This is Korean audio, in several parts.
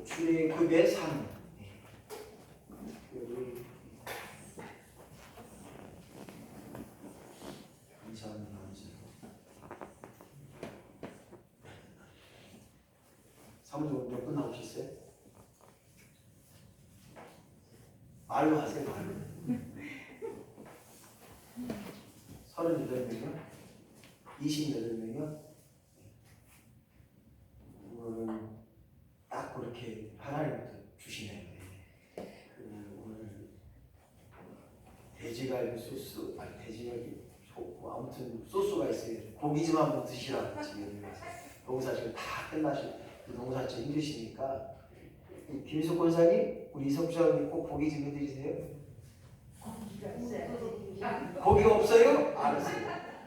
출애굽의 삶. 감사합니다. 사모님 몇 분 나오셨어요? 말로 하세요. 말로. 38명이요? 28명이요? 오늘은 딱 그렇게 하나님부터 주시네요. 오늘 돼지갈비 소스, 돼지갈비 아무튼 소스가 있어요. 고기 좀 한번 드시라고 지금 농사 지금 다 끝나시고 농사 좀 힘드시니까 김희석 권사님, 우리 이석 부장님 꼭 고기 좀 해드리세요. 고기가 없어요? 알았어요.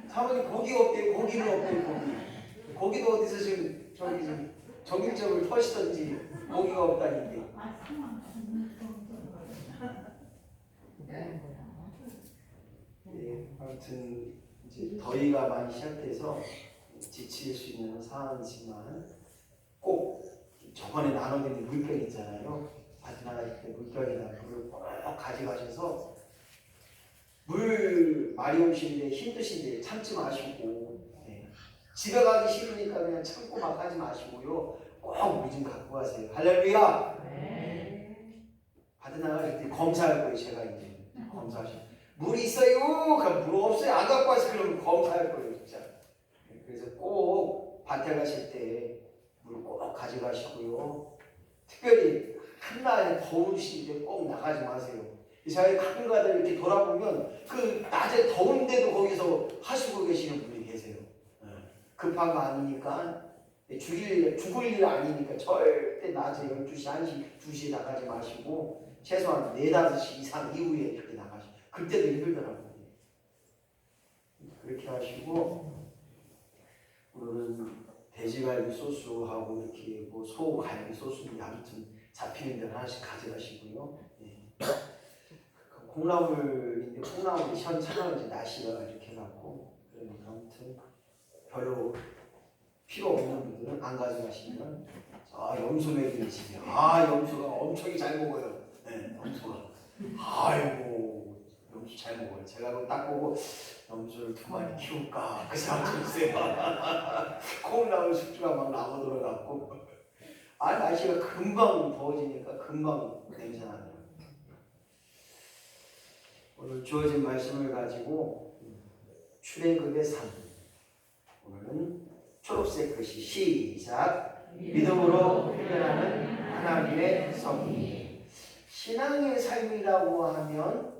사모님 고기가 없대요. 고기는 없대요. 고기도 어디서 지금 정육점을 터시던지 고기가 없다니. 네, 아무튼 이제 더위가 많이 시작돼서 지칠 수 있는 상황이지만 꼭 저번에 나눠드린 물병 있잖아요. 바지나갈 때 물병에다 물을 꼭 가져가셔서 물 많이 오시는데 힘드신데 참지 마시고, 집에 가기 싫으니까 그냥 참고 막 하지 마시고요. 꼭 물 좀 갖고 가세요. 할렐루야. 바지나갈 때 검사할 거예요. 제가 이제 검사하시고 물 있어요? 그럼 물 없어요? 안 갖고 와서 그러면 검사할 거예요. 진짜. 그래서 꼭 밭에 가실 때 물 꼭 가져가시고요. 특별히 한낮에 더우신데 꼭 나가지 마세요. 제가 가끔가다 이렇게 돌아보면 그 낮에 더운데도 거기서 하시고 계시는 분이 계세요. 급한 거 아니니까 죽을 일 아니니까 절대 낮에 12시, 1시, 2시에 나가지 마시고 최소한 4, 5시 이상 이후에 이렇게 나가시고 그때도 힘들더라고요. 그렇게 하시고 오늘은 돼지갈비 소스하고 이렇게 뭐 소갈비 소스인데 아무튼 잡히는 대로 하나씩 가져가시고요. 콩나물인데 콩나물이 시원찮아요. 이제 날씨가 이렇게 해갖고 그러니까 아무튼 별로 필요 없는 분들은 안 가져가시면 염소매들이 집에 염소가 엄청 잘 먹어요. 염소가 아이고 염소 잘 먹어요. 제가 그거 딱 보고 염소를 2마리 키울까 그 생각 좀 했어요. 콩나물 숙주가 막 나고 들어갔고 날씨가 금방 더워지니까 금방 냄새 나네요. 오늘 주어진 말씀을 가지고 출애굽의 삶, 오늘은 초록색 글씨 시작. 믿음으로 훈련하는 하나님의 섭리. 신앙의 삶이라고 하면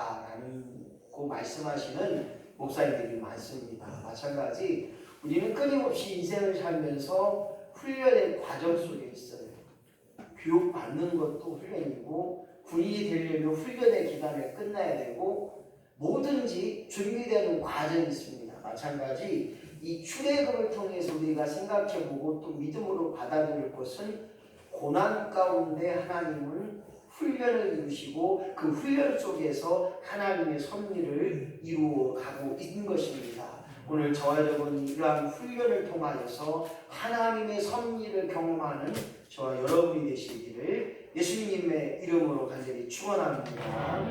훈련이다라고 말씀하시는 목사님들이 많습니다. 마찬가지 우리는 끊임없이 인생을 살면서 훈련의 과정 속에 있어요. 교육받는 것도 훈련이고 군인이 되려면 훈련의 기간을 끝나야 되고 뭐든지 준비되는 과정이 있습니다. 마찬가지 이 출애굽을 통해서 우리가 생각해보고 또 믿음으로 받아들일 것은 고난 가운데 하나님은 훈련을 이루시고 그 훈련 속에서 하나님의 섭리를 이루어가고 있는 것입니다. 오늘 저와 여러분이 이러한 훈련을 통하여서 하나님의 섭리를 경험하는 저와 여러분이 되시기를 예수님의 이름으로 간절히 축원합니다.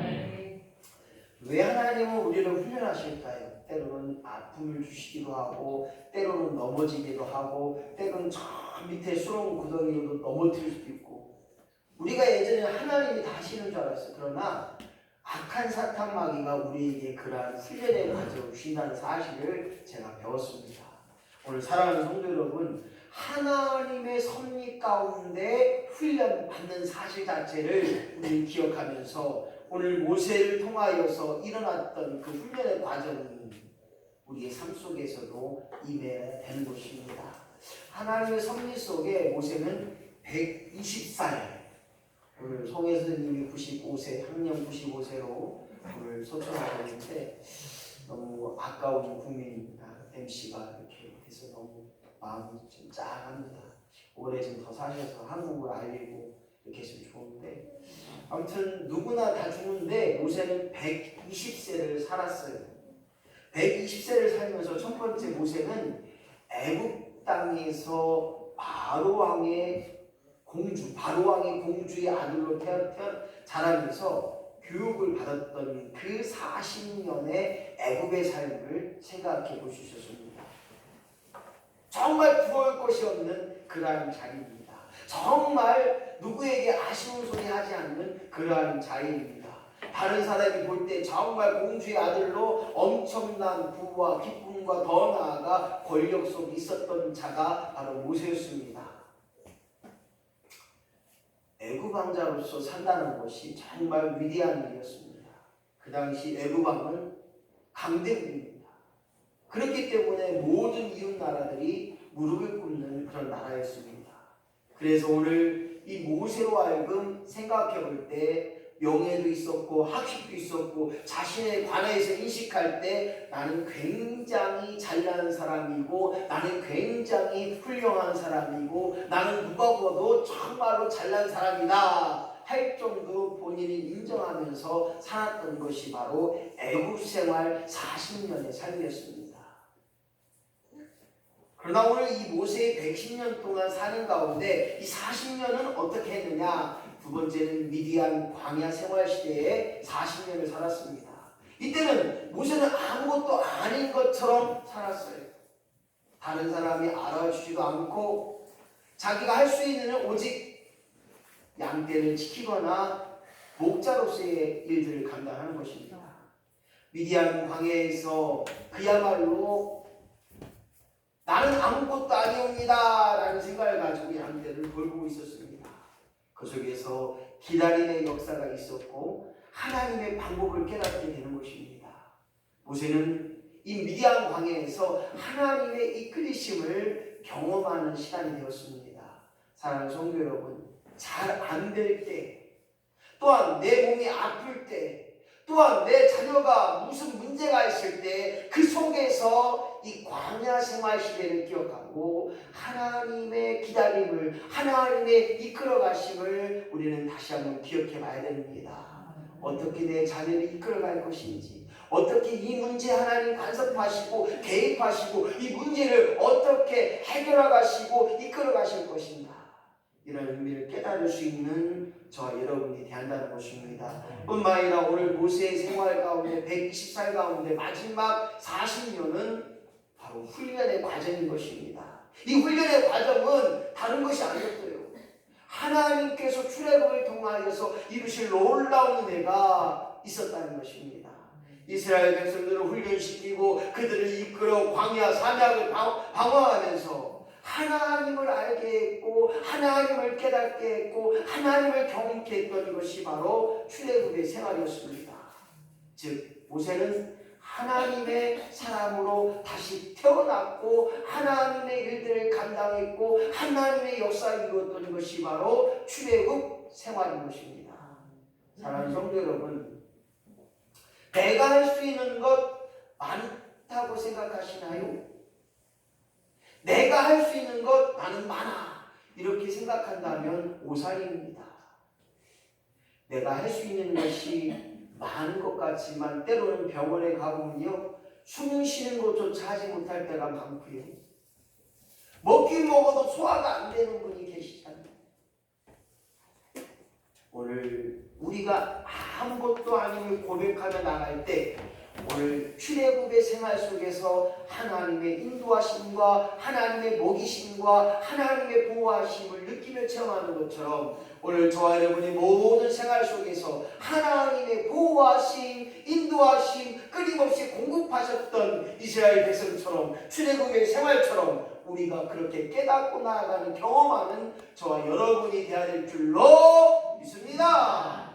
왜 하나님은 우리를 훈련하실까요? 때로는 아픔을 주시기도 하고 때로는 넘어지기도 하고 때로는 저 밑에 수렁 구덩이로도 넘어뜨릴 수도 있고 우리가 예전에 하나님이 다 하시는 줄 알았어요. 그러나 악한 사탄 마귀가 우리에게 그러한 훈련의 과정을 주신다는 사실을 제가 배웠습니다. 오늘 사랑하는 성도 여러분, 하나님의 섭리 가운데 훈련받는 사실 자체를 우리는 기억하면서 오늘 모세를 통하여서 일어났던 그 훈련의 과정은 우리의 삶 속에서도 임해야 되는 것입니다. 하나님의 섭리 속에 모세는 120살, 오늘 송혜 선생님이 95세, 학령 95세로 오늘 소천하고 있는데 너무 아까운 국민입니다. MC가 이렇게 해서 너무 마음이 좀 짠합니다. 오래 좀 더 사셔서 한국을 알리고 이렇게 했으면 좋은데 아무튼 누구나 다 죽는데 모세는 120세를 살았어요. 120세를 살면서 첫 번째 모세는 애굽 땅에서 바로왕의 공주의 아들로 자라면서 교육을 받았던 그 40년의 애굽의 삶을 생각해 보시겠습니다. 정말 부러울 것이 없는 그러한 자리입니다. 정말 누구에게 아쉬운 소리 하지 않는 그러한 자리입니다. 다른 사람이 볼 때 정말 공주의 아들로 엄청난 부와 기쁨과 더 나아가 권력 속에 있었던 자가 바로 모세였습니다. 애굽 왕자로서 산다는 것이 정말 위대한 일이었습니다. 그 당시 애굽 왕은 강대국입니다. 그렇기 때문에 모든 이웃 나라들이 무릎을 꿇는 그런 나라였습니다. 그래서 오늘 이 모세로 하여금 생각해 볼 때 명예도 있었고 학식도 있었고 자신에 관해서 인식할 때 나는 굉장히 잘난 사람이고 나는 굉장히 훌륭한 사람이고 나는 누가 보아도 정말로 잘난 사람이다 할 정도로 본인이 인정하면서 살았던 것이 바로 애굽 생활 40년의 삶이었습니다. 그러나 오늘 이 모세의 110년 동안 사는 가운데 이 40년은 어떻게 했느냐? 두 번째는 미디안 광야 생활 시대에 40년을 살았습니다. 이때는 모세는 아무것도 아닌 것처럼 살았어요. 다른 사람이 알아주지도 않고 자기가 할 수 있는 일은 오직 양떼를 지키거나 목자로서의 일들을 감당하는 것입니다. 미디안 광야에서 그야말로 나는 아무것도 아니옵니다 라는 생각을 가지고 양떼를 돌보고 있었습니다. 그 속에서 기다림의 역사가 있었고 하나님의 방법을 깨닫게 되는 것입니다. 모세는 이 미디안 광야에서 하나님의 이끌리심을 경험하는 시간이 되었습니다. 사랑하는 성도 여러분, 잘 안 될 때, 또한 내 몸이 아플 때, 또한 내 자녀가 무슨 문제가 있을 때 그 속에서 이 광야 생활 시대를 기억하고 하나님의 기다림을, 하나님의 이끌어 가심을 우리는 다시 한번 기억해 봐야 됩니다. 어떻게 내 자녀를 이끌어 갈 것인지, 어떻게 이 문제 하나님 간섭하시고 개입하시고 이 문제를 어떻게 해결해 가시고 이끌어 가실 것인가, 이런 의미를 깨달을 수 있는 저와 여러분이 되한다는 것입니다. 뿐만 아니라 오늘 모세의 생활 가운데 120살 가운데 마지막 40년은 바로 훈련의 과정인 것입니다. 이 훈련의 과정은 다른 것이 아니었어요. 하나님께서 출애굽을 통하여서 이루실 놀라운 은혜가 있었다는 것입니다. 이스라엘 백성들을 훈련시키고 그들을 이끌어 광야 산약을 방황하면서 하나님을 알게 했고 하나님을 깨닫게 했고 하나님을 경험케 했던 것이 바로 출애굽의 생활이었습니다. 즉 모세는 하나님의 사람으로 다시 태어났고 하나님의 일들을 감당했고 하나님의 역사를 이루었던 것이 바로 출애굽 생활인 것입니다. 사랑하는 성도 여러분, 내가 할 수 있는 것 많다고 생각하시나요? 내가 할 수 있는 것 나는 많아 이렇게 생각한다면 오산입니다. 내가 할 수 있는 것이 많은 것 같지만 때로는 병원에 가보면요 숨 쉬는 것조차 하지 못할 때가 많고요, 먹긴 먹어도 소화가 안 되는 분이 계시잖아요. 오늘 우리가 아무것도 아님을 고백하며 나갈 때 오늘 출애굽의 생활 속에서 하나님의 인도하심과 하나님의 먹이심과 하나님의 보호하심을 느끼며 체험하는 것처럼 오늘 저와 여러분의 모든 생활 속에서 하나님의 보호하심, 인도하심 끊임없이 공급하셨던 이스라엘 백성처럼 출애굽의 생활처럼 우리가 그렇게 깨닫고 나아가는 경험하는 저와 여러분이 되어야 될 줄로 믿습니다.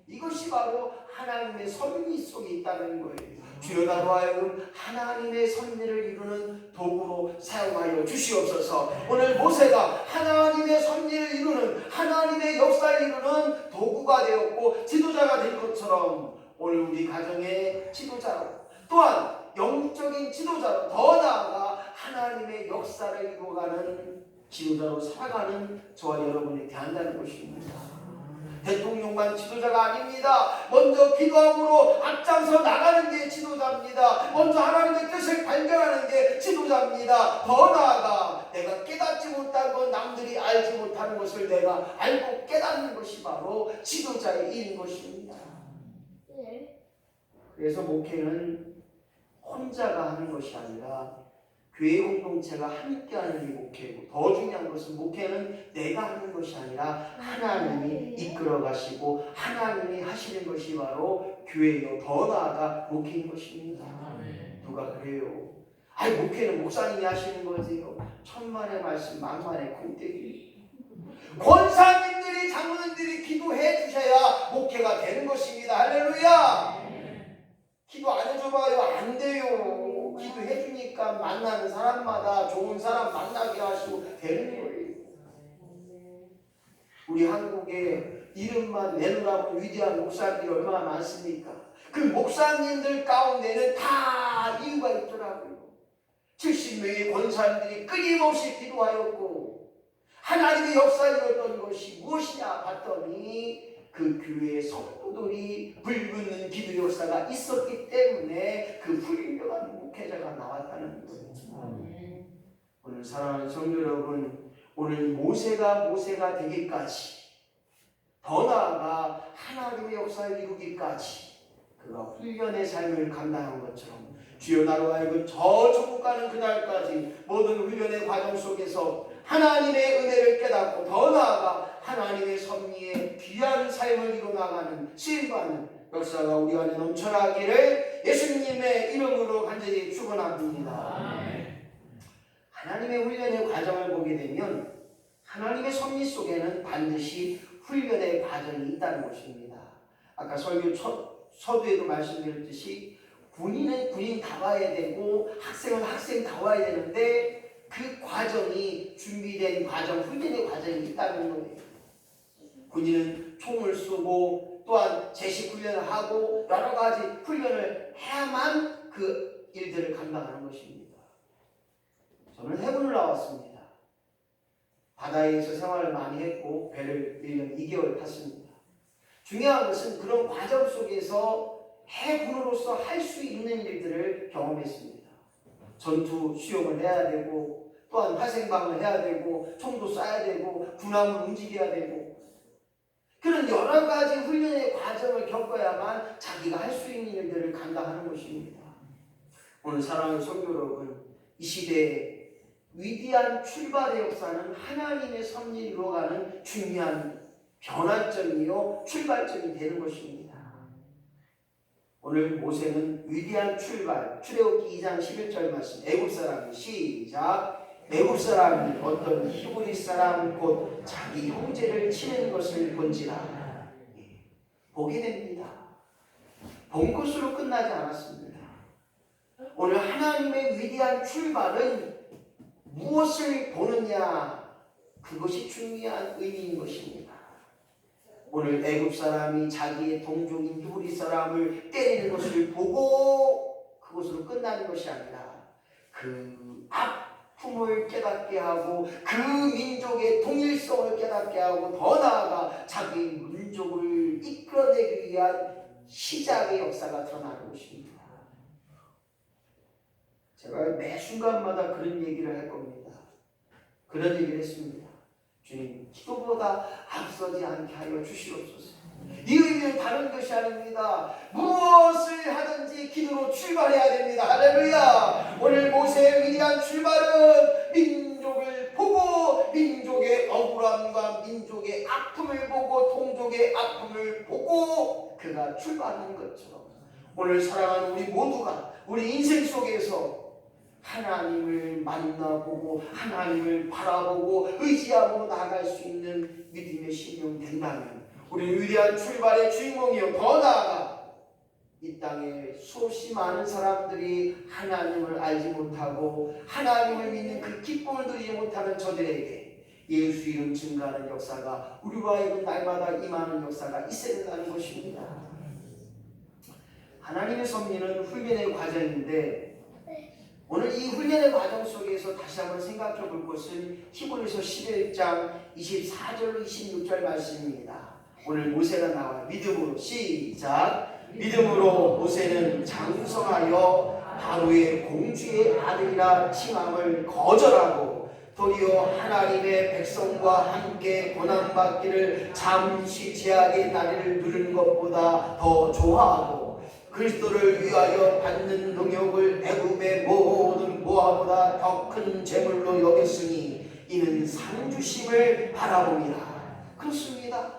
이것이 바로 하나님의 섭리 속에 있다는 거예요. 주여 나로 하여금 하나님의 섭리를 이루는 도구로 사용하여 주시옵소서. 오늘 모세가 하나님의 섭리를 이루는, 하나님의 역사를 이루는 도구가 되었고 지도자가 된 것처럼 오늘 우리 가정의 지도자로, 또한 영적인 지도자로, 더 나아가 하나님의 역사를 이루어가는 지도자로 살아가는 저와 여러분이 되한다는 것입니다. 대통령만 지도자가 아닙니다. 먼저 기도함으로 앞장서 나가는 게 지도자입니다. 먼저 하나님의 뜻을 발견하는 게 지도자입니다. 더 나아가 알지 못한 것, 남들이 알지 못하는 것을 내가 알고 깨닫는 것이 바로 지도자의 일인 것입니다. 그래서 목회는 혼자가 하는 것이 아니라 교회 공동체가 함께하는 게 목회고, 더 중요한 것은 목회는 내가 하는 것이 아니라 하나님이 이끌어 가시고 하나님이 하시는 것이 바로 교회요, 더 나아가 목회인 것입니다. 누가 그래요? 아니, 목회는 목사님이 하시는 거지요. 천만의 말씀 만만의 콩떼기. 권사님들이, 장로님들이 기도해 주셔야 목회가 되는 것입니다. 할렐루야. 기도 안 해줘봐요. 안 돼요. 기도해 주니까 만나는 사람마다 좋은 사람 만나게 하시고 되는 거예요. 우리 한국에 이름만 내놓으라고 위대한 목사님들이 얼마나 많습니까? 그 목사님들 가운데는 다 이유가 있더라고요. 70명의 권사님들이 끊임없이 기도하였고 하나님의 역사였던 것이 무엇이냐 봤더니 그 교회의 성도들이 불붙는 기도 역사가 있었기 때문에 그 훌륭한 목회자가 나왔다는 거예요. 오늘 사랑하는 성도 여러분, 오늘 모세가 되기까지, 더 나아가 하나님의 역사를 이루기까지 그가 훈련의 삶을 감당한 것처럼 주여 나로 하여금 저 천국 가는 그날까지 모든 훈련의 과정 속에서 하나님의 은혜를 깨닫고 더 나아가 하나님의 섭리의 귀한 삶을 이루어나가는 쓰임받는 역사가 우리 안에 넘쳐나기를 예수님의 이름으로 간절히 축원합니다. 하나님의 훈련의 과정을 보게 되면 하나님의 섭리 속에는 반드시 훈련의 과정이 있다는 것입니다. 아까 설교 서두에도 말씀드렸듯이 군인은 군인다워야 되고 학생은 학생다워야 되는데 그 과정이 준비된 과정, 훈련의 과정이 있다는 거예요. 군인은 총을 쏘고 또한 제식 훈련을 하고 여러 가지 훈련을 해야만 그 일들을 감당하는 것입니다. 저는 해군을 나왔습니다. 바다에서 생활을 많이 했고 배를 1년 2개월 탔습니다. 중요한 것은 그런 과정 속에서 해군으로서 할 수 있는 일들을 경험했습니다. 전투 수용을 해야 되고 또한 화생방을 해야 되고 총도 쏴야 되고 군함을 움직여야 되고 그런 여러 가지 훈련의 과정을 겪어야만 자기가 할 수 있는 일들을 감당하는 것입니다. 오늘 사랑하는 성도 여러분, 이 시대에 위대한 출발의 역사는 하나님의 섭리를 이루어가는 중요한 변환점이요 출발점이 되는 것입니다. 오늘 모세는 위대한 출발, 출애굽기 2장 11절 말씀, 애굽 사람이 시작. 애굽 사람이 어떤 히브리 사람 곧 자기 형제를 치는 것을 본지라. 보게 됩니다. 본 것으로 끝나지 않았습니다. 오늘 하나님의 위대한 출발은 무엇을 보느냐, 그것이 중요한 의미인 것입니다. 오늘 애굽 사람이 자기의 동족인 히브리 사람을 때리는 것을 보고 그것으로 끝나는 것이 아니라 그 아픔을 깨닫게 하고 그 민족의 통일성을 깨닫게 하고 더 나아가 자기 민족을 이끌어내기 위한 시작의 역사가 드러나는 것입니다. 제가 매 순간마다 그런 얘기를 할 겁니다. 그런 얘기를 했습니다. 주님, 기도보다 앞서지 않게 하여 주시옵소서. 이 의미는 다른 것이 아닙니다. 무엇을 하든지 기도로 출발해야 됩니다. 할렐루야. 오늘 모세의 위대한 출발은 민족을 보고 민족의 억울함과 민족의 아픔을 보고 동족의 아픔을 보고 그가 출발하는 것처럼 오늘 사랑하는 우리 모두가 우리 인생 속에서 하나님을 만나보고 하나님을 바라보고 의지하고 나아갈 수 있는 믿음의 신령 된다면 우리 위대한 출발의 주인공이요 더 나아가 이 땅에 수없이 많은 사람들이 하나님을 알지 못하고 하나님을 믿는 그 기쁨을 누리지 못하는 저들에게 예수 이름 증가하는 역사가 우리와 하여금 날마다 임하는 역사가 있어야 된다는 것입니다. 하나님의 섭리는 훈련의 과정인데 오늘 이 훈련의 과정 속에서 다시 한번 생각해 볼 것은 히브리서 11장 24절로 26절 말씀입니다. 오늘 모세가 나와 믿음으로 시작. 믿음으로 모세는 장성하여 바로의 공주의 아들이라 칭함을 거절하고 도리어 하나님의 백성과 함께 고난받기를 잠시 제약의 나리를 누리는 것보다 더 좋아하고 그리스도를 위하여 받는 능욕을 애굽의 모든 모아보다 더 큰 재물로 여겼으니 이는 상주심을 바라봅니다. 그렇습니다.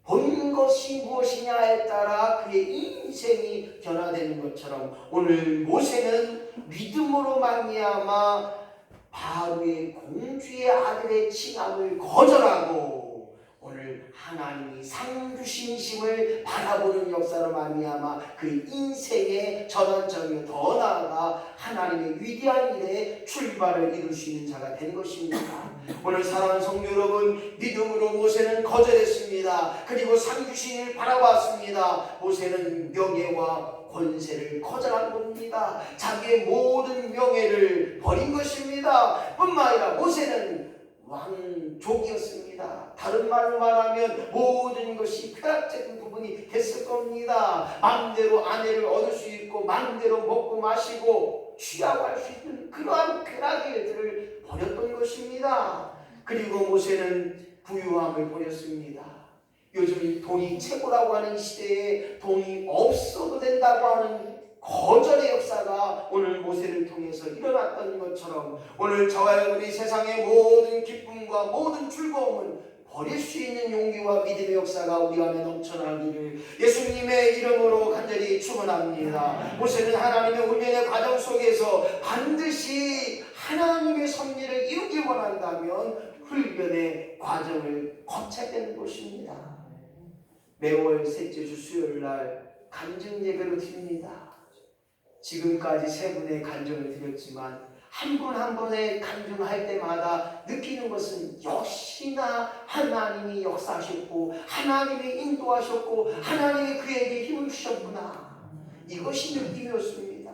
본 것이 무엇이냐에 따라 그의 인생이 변화되는 것처럼 오늘 모세는 믿음으로 말미암아 바로의 공주의 아들의 칭함을 거절하고 오늘 하나님이 상주신심을 바라보는 역사로 말미암아 그 인생의 전환점이 더 나아가 하나님의 위대한 일에 출발을 이룰 수 있는 자가 된 것입니다. 오늘 사랑하는 성도 여러분, 믿음으로 모세는 거절했습니다. 그리고 상주신을 바라봤습니다. 모세는 명예와 권세를 거절한 겁니다. 자기의 모든 명예를 버린 것입니다. 뿐만 아니라 모세는 왕족이었습니다. 다른 말로 말하면 모든 것이 쾌락적인 부분이 됐을 겁니다. 마음대로 아내를 얻을 수 있고 마음대로 먹고 마시고 취하고 할 수 있는 그러한 쾌락의 일들을 버렸던 것입니다. 그리고 모세는 부유함을 버렸습니다. 요즘 돈이 최고라고 하는 시대에 돈이 없어도 된다고 하는 거절의 역사가 오늘 모세를 통해서 일어났던 것처럼 오늘 저와 여러분이 세상의 모든 기쁨과 모든 즐거움은 버릴 수 있는 용기와 믿음의 역사가 우리 안에 넘쳐나기를 예수님의 이름으로 간절히 축원합니다. 모세는 하나님의 훈련의 과정 속에서 반드시 하나님의 섭리를 이루기 원한다면 훈련의 과정을 거쳐야 되는 것입니다. 매월 셋째 주 수요일 날 간증 예배로 드립니다. 지금까지 세 분의 간증을 드렸지만 한 분 한 분의 간증할 때마다 느끼는 것은 역시나 하나님이 역사하셨고 하나님이 인도하셨고 하나님이 그에게 힘을 주셨구나. 이것이 느낌이었습니다.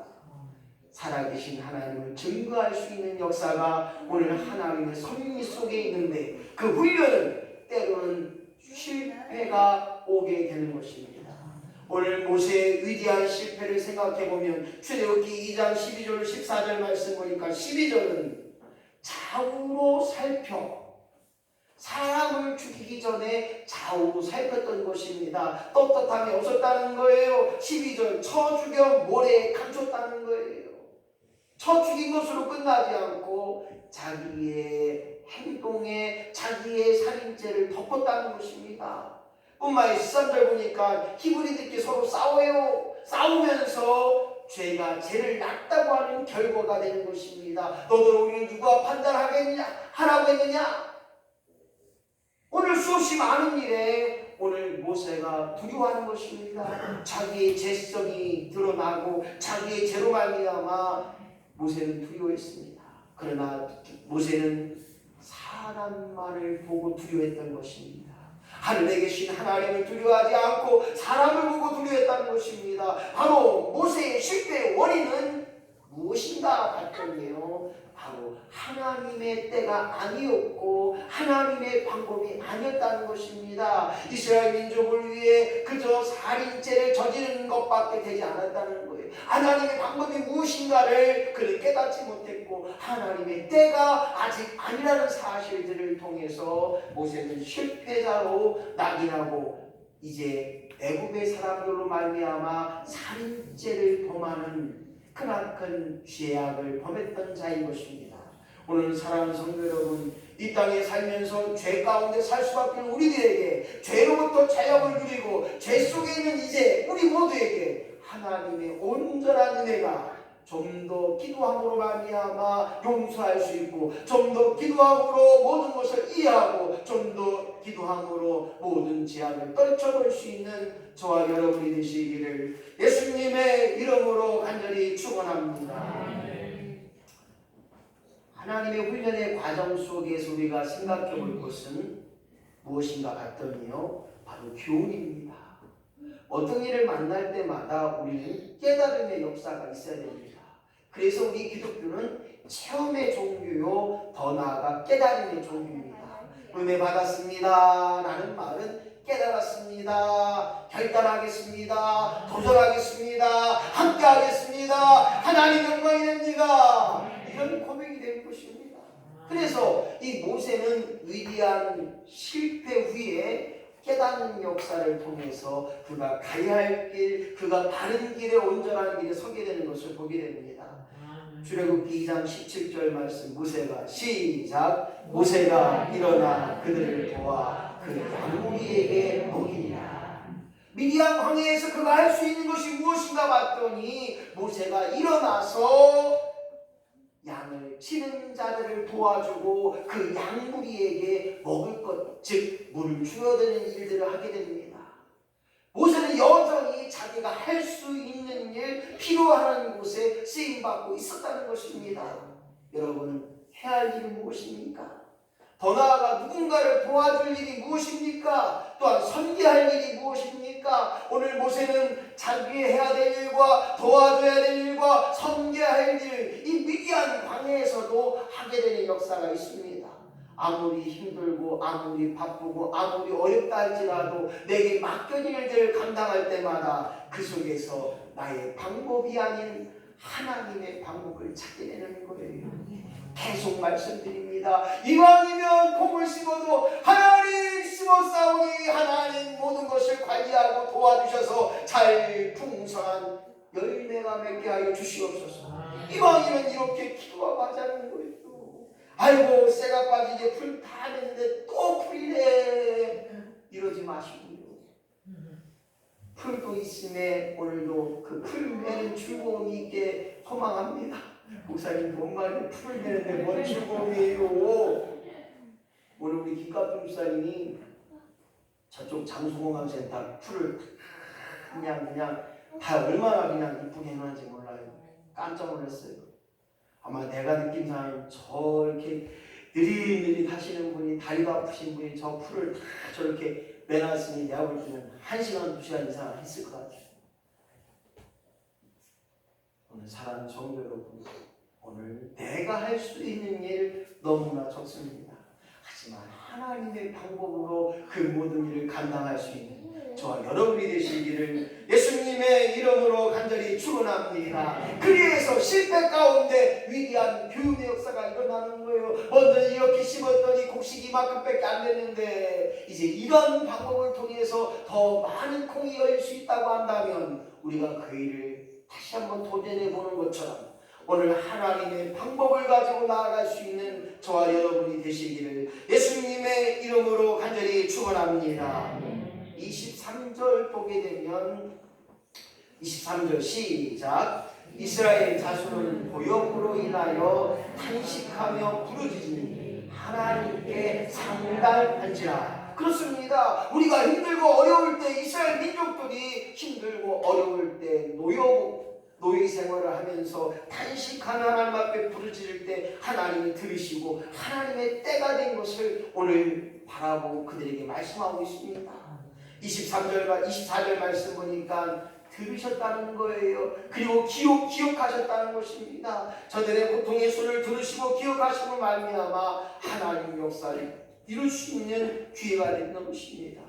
살아계신 하나님을 증거할 수 있는 역사가 오늘 하나님의 섭리 속에 있는데 그 훈련은 때로는 실패가 오게 되는 것입니다. 오늘 모세의 위대한 실패를 생각해보면 출애굽기 2장 12절 14절 말씀 보니까 12절은 좌우로 살펴 사람을 죽이기 전에 좌우로 살폈던 것입니다. 떳떳함이 없었다는 거예요. 12절 쳐 죽여 모래에 감췄다는 거예요. 쳐 죽인 것으로 끝나지 않고 자기의 행동에 자기의 살인죄를 덮었다는 것입니다. 뿐만 아니라 13절 보니까 히브리들끼리 서로 싸워요. 싸우면서 죄가 죄를 낳았다고 하는 결과가 되는 것입니다. 너도 우리를 누가 판단하겠느냐 하라고 했느냐. 오늘 수없이 많은 일에 오늘 모세가 두려워하는 것입니다. 자기의 죄성이 드러나고 자기의 죄로 말미암아 모세는 두려워했습니다. 그러나 모세는 사람만을 보고 두려워했던 것입니다. 하늘에 계신 하나님을 두려워하지 않고 사람을 보고 두려워했다는 것입니다. 바로 모세의 실패의 원인은 무엇인가 봤더니요, 바로 하나님의 때가 아니었고 하나님의 방법이 아니었다는 것입니다. 이스라엘 민족을 위해 그저 살인죄를 저지르는 것밖에 되지 않았다는 거예요. 하나님의 방법이 무엇인가를 그는 깨닫지 못했고 하나님의 때가 아직 아니라는 사실들을 통해서 모세는 실패자로 낙인하고 이제 애굽의 사람들로 말미암아 살인죄를 범하는 크나큰 죄악을 범했던 자인 것입니다. 오늘 사랑하는 성도 여러분, 이 땅에 살면서 죄 가운데 살 수밖에 없는 우리들에게 죄로부터 자유를 누리고 죄 속에 있는 이제 우리 모두에게 하나님의 온전한 은혜가 좀 더 기도함으로 말미암아 용서할 수 있고 좀 더 기도함으로 모든 것을 이해하고 좀 더 기도함으로 모든 죄악을 떨쳐볼 수 있는 저와 여러분이 되시기를 예수님의 이름으로 간절히 축원합니다. 하나님의 훈련의 과정 속에서 우리가 생각해 볼 것은 무엇인가 봤더니요, 바로 교훈입니다. 어떤 일을 만날 때마다 우리는 깨달음의 역사가 있어야 됩니다. 그래서 우리 기독교는 체험의 종교요, 더 나아가 깨달음의 종교입니다. 은혜 받았습니다 라는 말은 깨달았습니다, 결단하겠습니다, 도전하겠습니다, 함께하겠습니다, 하나님 영광이 됩니다, 이런 고백이 되는 것입니다. 이 모세는 위대한 실패 후에 깨닫는 역사를 통해서 그가 가야 할 길, 그가 바른 길에 온전한 길에 서게 되는 것을 보게 됩니다. 출애굽기 2장 17절 말씀, 모세가 시작. 모세가 일어나 그들을 도와 그 양무리에게 먹이니라. 미디안 광야에서 그가 할 수 있는 것이 무엇인가 봤더니 모세가 일어나서 양을 치는 자들을 도와주고 그 양무리에게 먹을 것, 즉 물을 주어드는 일들을 하게 됩니다. 모세는 여전히 자기가 할 수 있는 일, 필요한 곳에 쓰임받고 있었다는 것입니다. 여러분, 해야 할 일은 무엇입니까? 더 나아가 누군가를 도와줄 일이 무엇입니까? 또한 섬기할 일이 무엇입니까? 오늘 모세는 자기 해야 될 일과 도와줘야 될 일과 섬겨야 할 일, 이 미디안 광야에서도 하게 되는 역사가 있습니다. 아무리 힘들고 아무리 바쁘고 아무리 어렵다 할지라도 내게 맡겨진 일들을 감당할 때마다 그 속에서 나의 방법이 아닌 하나님의 방법을 찾게 되는 거예요. 계속 말씀드립니다. 이왕이면 콩을 심어도 하나님 심었사오니 하나님 모든 것을 관리하고 도와주셔서 잘 풍성한 열매가 맺게 하여 주시옵소서. 이왕이면 이렇게 기도하고 하자는 거예요. 아이고 쇠가 빠지게 풀 다 냈는데 또 풀이네, 이러지 마시고요. 풀도 있음에 오늘도 그 풀 매는 즐거움이 있게 소망합니다. 목사님 뭔가 풀을 내는데 뭔 즐거움이에요. 오늘 우리 김갑준 목사님이 저쪽 장수공항센터 풀을 그냥 다 얼마나 그냥 이쁘게 해놨는지 몰라요. 깜짝 놀랐어요. 아마 내가 느낀 저렇게 느릿느릿 하시는 분이, 다리가 아프신 분이 저 풀을 다 저렇게 매놨으니 내가 볼 때는 1시간, 2시간 이상 했을 것 같아요. 오늘 사랑하는 성도 여러분, 오늘 내가 할 수 있는 일 너무나 적습니다. 하지만 하나님의 방법으로 그 모든 일을 감당할 수 있는 저와 여러분이 되시기를 예수님의 이름으로 간절히 축원합니다. 그리해서 실패 가운데 위대한 교훈의 역사가 일어나는 거예요. 먼저 이렇게 심었더니 곡식이 이만큼밖에 안 됐는데 이제 이런 방법을 통해서 더 많은 콩이 열릴 수 있다고 한다면 우리가 그 일을 다시 한번 도전해 보는 것처럼 오늘 하나님의 방법을 가지고 나아갈 수 있는 저와 여러분이 되시기를 예수님의 이름으로 간절히 축원합니다. 23절 보게 되면 23절 시작. 이스라엘 자손은 고역으로 인하여 탄식하며 부르짖으니 하나님께 상달한지라. 그렇습니다. 우리가 힘들고 어려울 때 이스라엘 민족들이 힘들고 어려울 때 노예 생활을 하면서 탄식하는 하나님 앞에 부르짖을 때 하나님이 들으시고 하나님의 때가 된 것을 오늘 바라보고 그들에게 말씀하고 있습니다. 24절 말씀 보니까 들으셨다는 거예요. 그리고 기억하셨다는 것입니다. 저들의 고통의 소리를 들으시고 기억하시고 말미암아 하나님 역사를 이룰 수 있는 기회가 됐는 것입니다.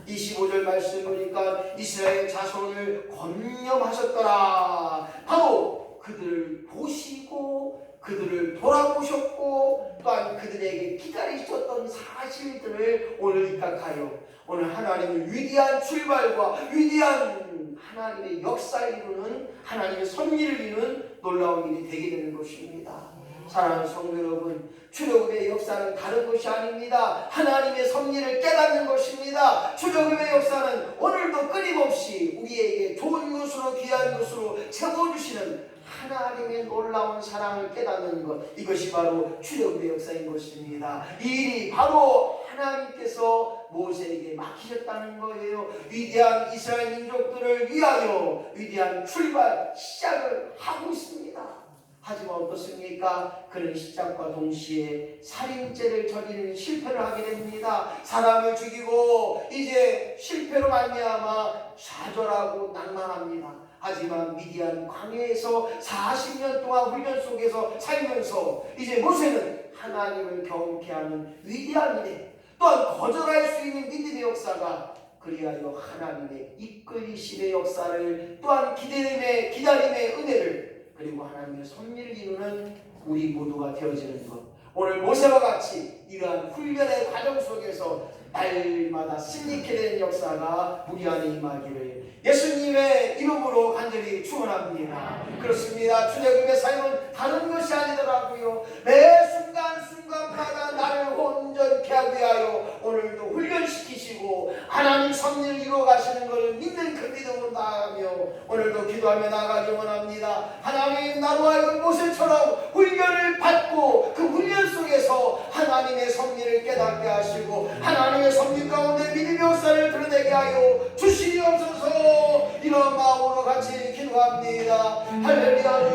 25절 말씀 보니까 이스라엘 자손을 권념하셨더라. 바로 그들을 보시고 그들을 돌아보셨고 또한 그들에게 기다리셨던 사실들을 오늘 입각하여 오늘 하나님의 위대한 출발과 위대한 하나님의 역사를 이루는 하나님의 섭리를 이루는 놀라운 일이 되게 되는 것입니다. 사랑하는 성도 여러분, 출애굽의 역사는 다른 것이 아닙니다. 하나님의 섭리를 깨닫는 것입니다. 출애굽의 역사는 오늘도 끊임없이 우리에게 좋은 것으로 귀한 것으로 채워주시는 하나님의 놀라운 사랑을 깨닫는 것, 이것이 바로 출애굽의 역사인 것입니다. 이 일이 바로 하나님께서 모세에게 맡기셨다는 거예요. 위대한 이스라엘 민족들을 위하여 위대한 출발 시작을 하고 있습니다. 하지만 어떻습니까? 그는 시작과 동시에 살인죄를 저지르는 실패를 하게 됩니다. 사람을 죽이고 이제 실패로 말미암아 좌절하고 낭만합니다. 하지만 미디안 광야에서 40년 동안 훈련 속에서 살면서 이제 모세는 하나님을 경외케 하는 위대한 일에 또한 거절할 수 있는 믿음의 역사가 그리하여 하나님의 이끌리심의 역사를 또한 기다림의 은혜를 그리고 하나님의 섭리를 이루는 우리 모두가 되어지는 것, 오늘 모세와 같이 이러한 훈련의 과정 속에서 날마다 승리케 되는 역사가 우리 안에 임하기를 예수님의 이름으로 간절히 축원합니다. 그렇습니다. 출애굽의 삶은 다른 것이 아니더라고요. 매 순간순간마다 나를 온전케 하게 하여 오늘도 훈련시키시고 하나님 섭리를 이루어 가시는 것을 믿는 그 믿음으로 나아가며 오늘도 기도하며 나아가기 원합니다. 하나님 나로 하여금 모세처럼 훈련을 받고 그 훈련 속에서 하나님의 섭리를 깨닫게 하시고 하나님의 섭리 가운데 믿음의 역사를 드러내게 하여 주시옵소서. 이런 마음으로 같이 기도합니다. 할렐루야.